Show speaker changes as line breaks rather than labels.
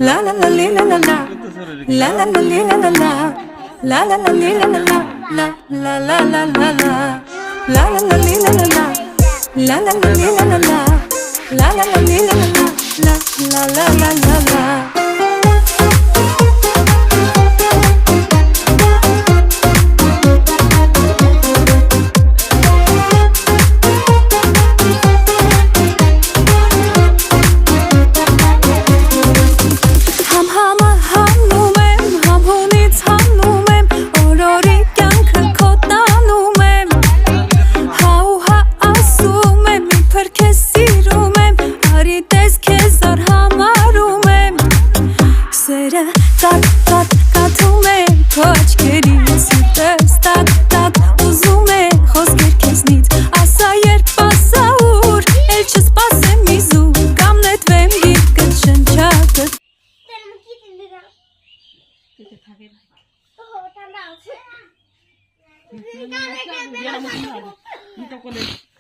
La la la li la la la. La la la li la la la. La la la li la la la. La la la la la. La la la li la la la. La la la li la la la. La la la li la la la. La la la la la. Կաթում է քո աչքերից Սիրտս տատ ուզում է խոսքեր քեզնից Ասա երբ ասա ուր Էլ չսպասեմ իզու Կամ նետվեմ գիրկդ շնչակդ
Yo no me